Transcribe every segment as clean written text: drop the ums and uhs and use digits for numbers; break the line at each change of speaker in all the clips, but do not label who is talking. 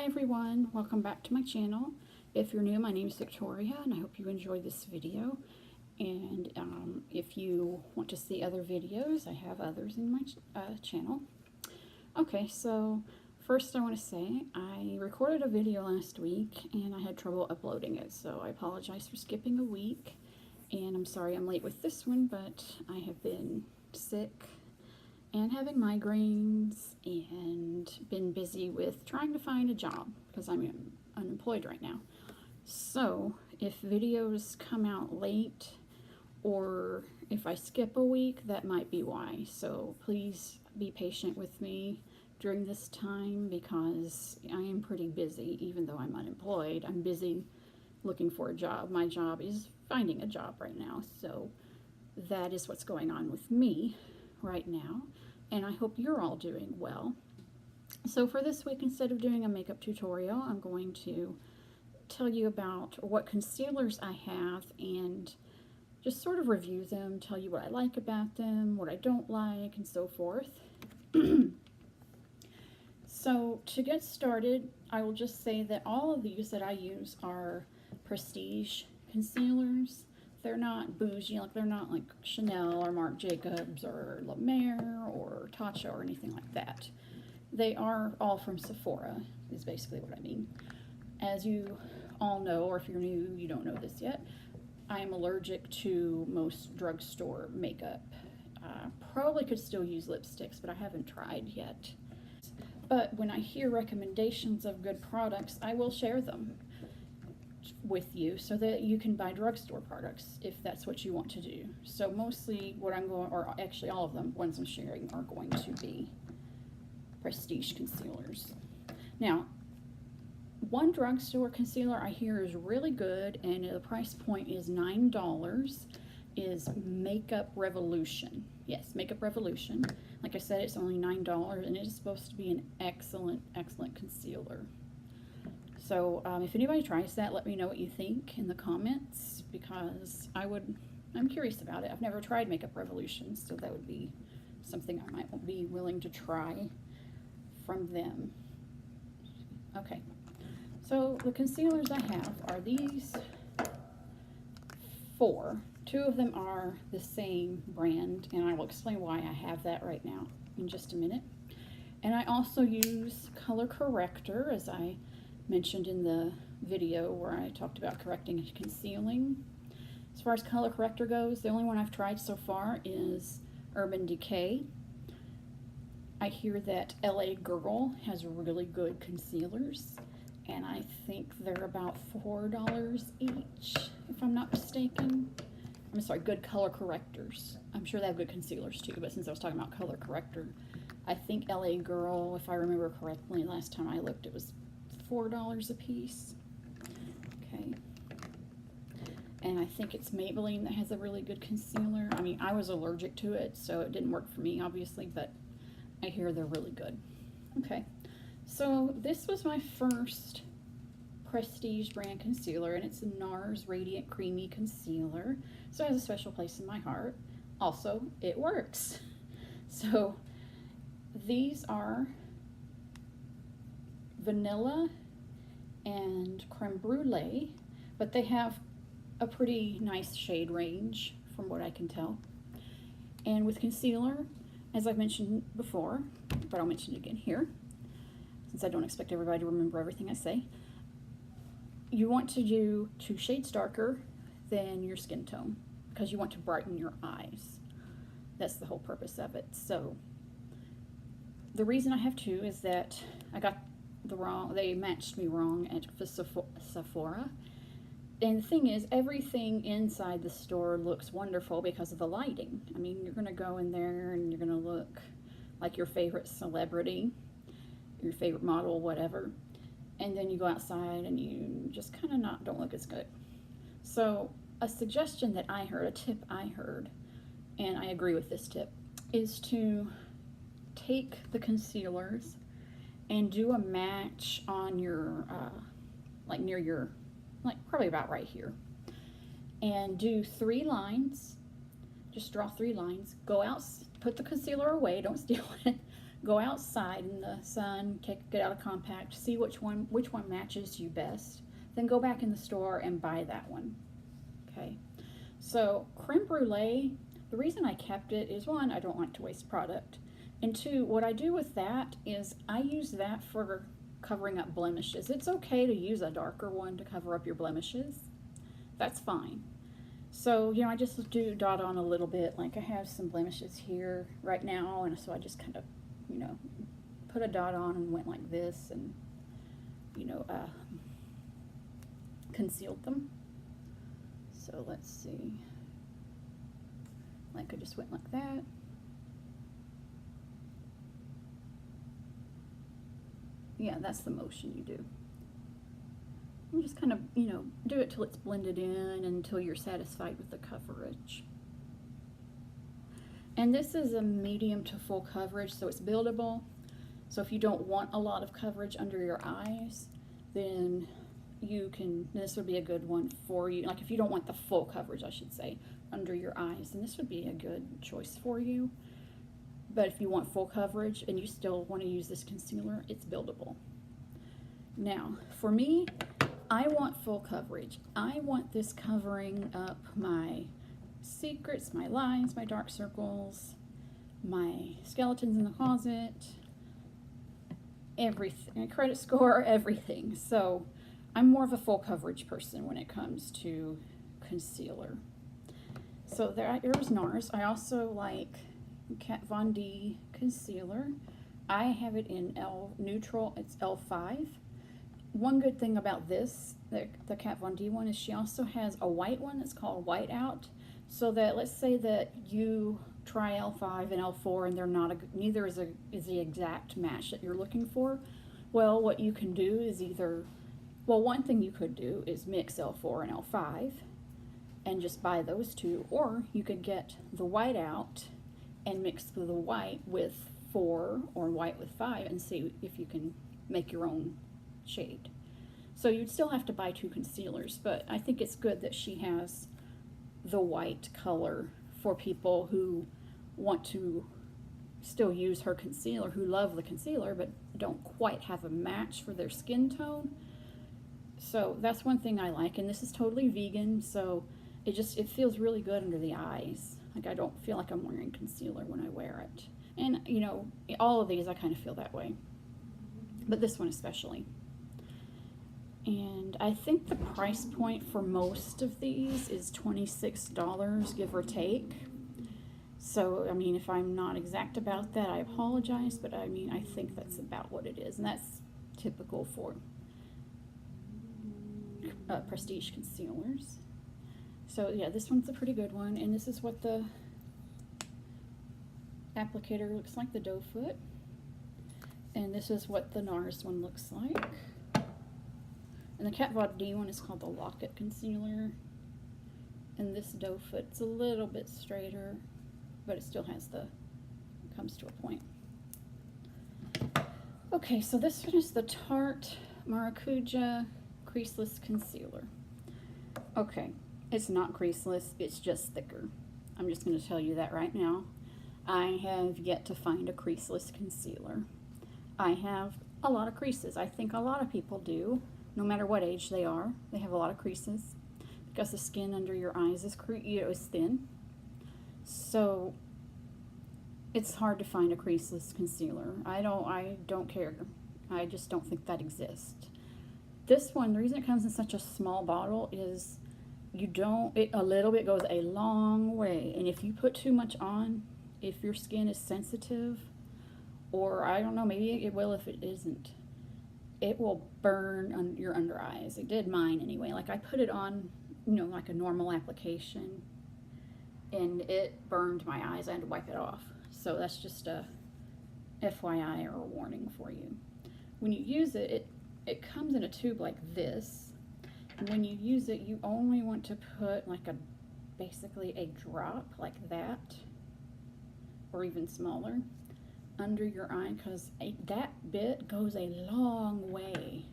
Hi everyone, welcome back to my channel. If you're new, my name is Victoria and I hope you enjoyed this video. And if you want to see other videos, I have others in my channel. Okay, so first I want to say I recorded a video last week and I had trouble uploading it, so I apologize for skipping a week. And I'm sorry I'm late with this one, but I have been sick and having migraines and been busy with trying to find a job because I'm unemployed right now. So if videos come out late or if I skip a week, that might be why. So please be patient with me during this time because I am pretty busy. Even though I'm unemployed, I'm busy looking for a job. My job is finding a job right now. So that is what's going on with me right now, and I hope you're all doing well. So for this week, instead of doing a makeup tutorial, I'm going to tell you about what concealers I have and just sort of review them, tell you what I like about them, what I don't like, and so forth. So to get started, I will just say that all of these that I use are prestige concealers. They're not bougie, like they're not like Chanel or Marc Jacobs or La Mer or Tatcha or anything like that. They are all from Sephora, is basically what I mean. As you all know, or if you're new, you don't know this yet, I am allergic to most drugstore makeup. Probably could still use lipsticks, but I haven't tried yet. But when I hear recommendations of good products, I will share them with you so that you can buy drugstore products if that's what you want to do. So mostly what I'm going, or actually all of them, ones I'm sharing are going to be prestige concealers. Now, one drugstore concealer I hear is really good and the price point is $9 is Makeup Revolution. Yes, Makeup Revolution. Like I said, it's only $9 and it is supposed to be an excellent concealer. So if anybody tries that, let me know what you think in the comments because I'm curious about it. I've never tried Makeup Revolution, so that would be something I might be willing to try from them. Okay, so the concealers I have are these four. Two of them are the same brand, and I will explain why I have that right now in just a minute. And I also use Color Corrector, as I mentioned in the video where I talked about correcting and concealing. As far as color corrector goes, the only one I've tried so far is Urban Decay. I hear that LA Girl has really good concealers, and I think they're about $4 each, if I'm not mistaken. I'm sorry, good color correctors. I'm sure they have good concealers too, but since I was talking about color corrector, I think LA Girl, if I remember correctly, last time I looked, it was $4 a piece. Okay. And I think it's Maybelline that has a really good concealer. I mean, I was allergic to it, so it didn't work for me, obviously, but I hear they're really good. Okay. So this was my first prestige brand concealer, and it's a NARS Radiant Creamy Concealer. So it has a special place in my heart. Also, it works. So these are vanilla and creme brulee, but they have a pretty nice shade range from what I can tell. And with concealer, as I've mentioned before, but I'll mention it again here, since I don't expect everybody to remember everything I say, you want to do 2 shades darker than your skin tone because you want to brighten your eyes. That's the whole purpose of it. So the reason I have 2 is that I got they matched me wrong at Sephora. And the thing is, everything inside the store looks wonderful because of the lighting. I mean, you're going to go in there and you're going to look like your favorite celebrity, your favorite model, whatever. And then you go outside and you just kind of don't look as good. So a suggestion that I heard, a tip I heard, and I agree with this tip, is to take the concealers and do a match on your, like near your, like probably about right here. And do 3 lines, just draw 3 lines, go out, put the concealer away, don't steal it, Go outside in the sun, get out a compact, see which one matches you best. Then go back in the store and buy that one. Okay. So creme brulee, the reason I kept it is, one, I don't like to waste product. And two, what I do with that is I use that for covering up blemishes. It's okay to use a darker one to cover up your blemishes. That's fine. So, I just do dot on a little bit. Like, I have some blemishes here right now, and so I just kind of, put a dot on and went like this and, concealed them. So let's see. Like, I just went like that. Yeah, that's the motion you do. And just kind of, do it till it's blended in until you're satisfied with the coverage. And this is a medium to full coverage, so it's buildable. So if you don't want a lot of coverage under your eyes, then this would be a good one for you. Like, if you don't want the full coverage, I should say, under your eyes, then this would be a good choice for you. But if you want full coverage and you still want to use this concealer, it's buildable. Now, for me, I want full coverage. I want this covering up my secrets, my lines, my dark circles, my skeletons in the closet, everything, my credit score, everything. So I'm more of a full coverage person when it comes to concealer. So there's NARS. I also like Kat Von D concealer. I have it in L neutral. It's L5. One good thing about this, the Kat Von D one, is she also has a white one that's called White Out. So that, let's say that you try L5 and L4 and they're not neither is the exact match that you're looking for. Well, what you can do is one thing you could do is mix L4 and L5 and just buy those two, or you could get the White Out and mix the white with 4 or white with 5 and see if you can make your own shade. So you'd still have to buy 2 concealers, but I think it's good that she has the white color for people who want to still use her concealer, who love the concealer but don't quite have a match for their skin tone. So that's one thing I like, and this is totally vegan, so it feels really good under the eyes. Like, I don't feel like I'm wearing concealer when I wear it. And, all of these I kind of feel that way, but this one especially. And I think the price point for most of these is $26, give or take. So, I mean, if I'm not exact about that, I apologize, but I mean, I think that's about what it is. And that's typical for prestige concealers. So, yeah, this one's a pretty good one. And this is what the applicator looks like, the doe foot. And this is what the NARS one looks like. And the Kat Von D one is called the Lock-It Concealer. And this doe foot's a little bit straighter, but it still has comes to a point. Okay, so this one is the Tarte Maracuja Creaseless Concealer. Okay, it's not creaseless, it's just thicker. I'm just going to tell you that right now. I have yet to find a creaseless concealer. I have a lot of creases. I think a lot of people do. No matter what age they are, they have a lot of creases because the skin under your eyes is thin. So it's hard to find a creaseless concealer. I don't care. I just don't think that exists. This one, the reason it comes in such a small bottle is a little bit goes a long way. And if you put too much on, if your skin is sensitive, or I don't know, maybe it will if it isn't, it will burn your under eyes. It did mine anyway. Like, I put it on, like a normal application, and it burned my eyes. I had to wipe it off. So that's just a FYI or a warning for you. When you use it, it comes in a tube like this. And when you use it, you only want to put like basically a drop like that, or even smaller, under your eye, because that bit goes a long way.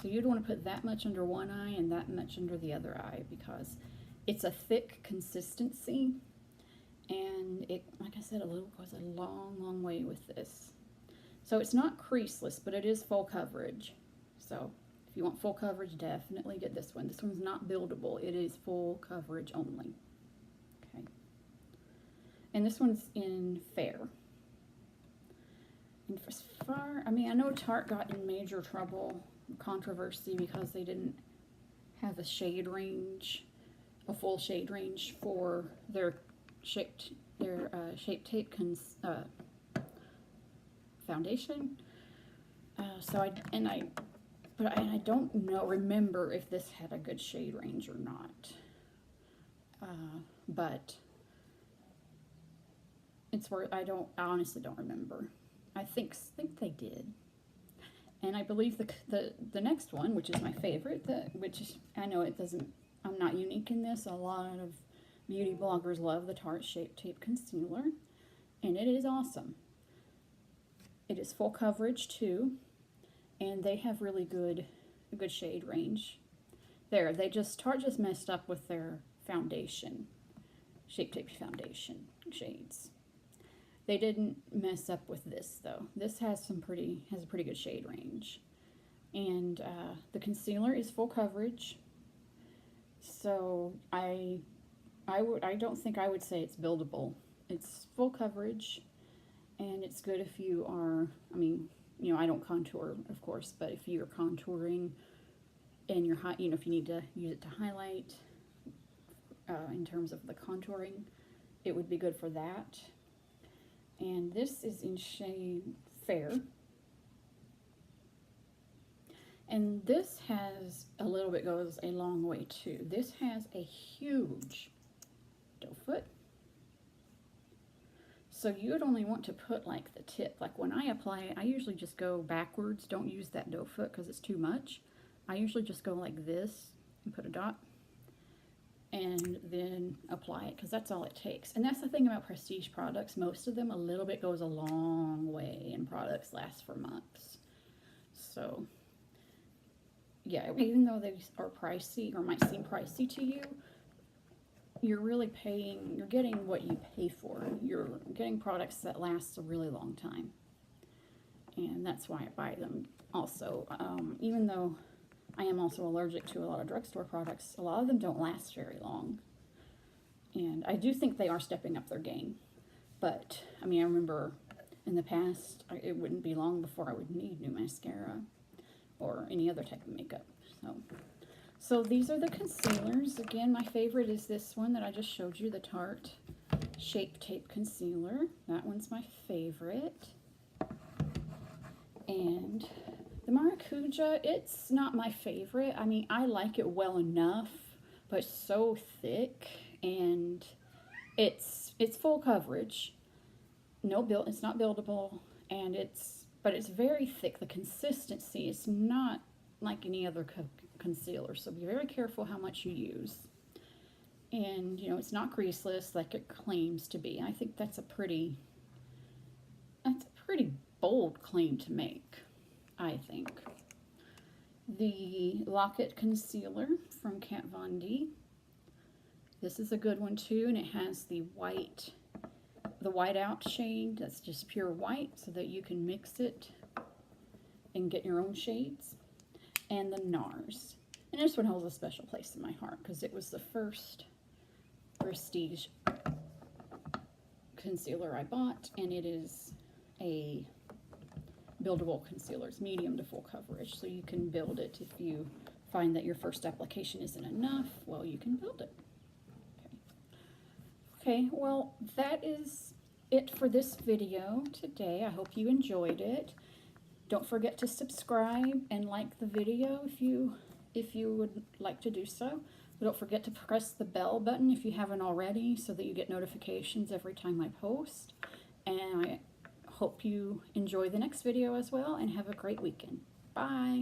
So you'd want to put that much under one eye and that much under the other eye, because it's a thick consistency, and it, like I said, goes a long way with this. So it's not creaseless, but it is full coverage. So if you want full coverage, definitely get this one. This one's not buildable. It is full coverage only. Okay. And this one's in Fair. And as far, I mean, I know Tarte got in major trouble, controversy, because they didn't have a shade range, a full shade range for their Shape Tape foundation. But I don't remember if this had a good shade range or not. But it's where I honestly don't remember. I think they did. And I believe the next one, which is my favorite, which I know I'm not unique in this. A lot of beauty bloggers love the Tarte Shape Tape Concealer, and it is awesome. It is full coverage too, and they have really good shade range. Tarte just messed up with their foundation, Shape Tape foundation shades. They didn't mess up with this though. This has a pretty good shade range, and the concealer is full coverage. So I don't think I would say it's buildable. It's full coverage, and it's good if you are. I mean, you know, I don't contour, of course, but if you're contouring and if you need to use it to highlight, in terms of the contouring, it would be good for that. And this is in shade Fair. And this has goes a long way too. This has a huge doe foot. So you would only want to put like the tip. Like when I apply it, I usually just go backwards. Don't use that doe foot because it's too much. I usually just go like this and put a dot and then apply it, because that's all it takes. And that's the thing about prestige products. Most of them, a little bit goes a long way, and products last for months. So yeah, even though they are pricey or might seem pricey to you, you're getting what you pay for. You're getting products that last a really long time. And that's why I buy them also. Even though I am also allergic to a lot of drugstore products, a lot of them don't last very long. And I do think they are stepping up their game. But, I mean, I remember in the past, it wouldn't be long before I would need new mascara or any other type of makeup. So these are the concealers. Again, my favorite is this one that I just showed you, the Tarte Shape Tape Concealer. That one's my favorite. And the Maracuja, it's not my favorite. I mean, I like it well enough, but it's so thick, and it's full coverage. It's not buildable, and but it's very thick. The consistency is not like any other concealer, so be very careful how much you use. And you know, it's not creaseless like it claims to be. I think that's a pretty bold claim to make, I think. The Lock-It Concealer from Kat Von D. This is a good one too, and it has the white out shade. That's just pure white, so that you can mix it and get your own shades. And the NARS. And this one holds a special place in my heart because it was the first prestige concealer I bought, and it is a buildable concealer. It's medium to full coverage, so you can build it if you find that your first application isn't enough. Well, you can build it. Okay, well, that is it for this video today. I hope you enjoyed it. Don't forget to subscribe and like the video if you would like to do so. Don't forget to press the bell button if you haven't already, so that you get notifications every time I post. And I hope you enjoy the next video as well, and have a great weekend. Bye!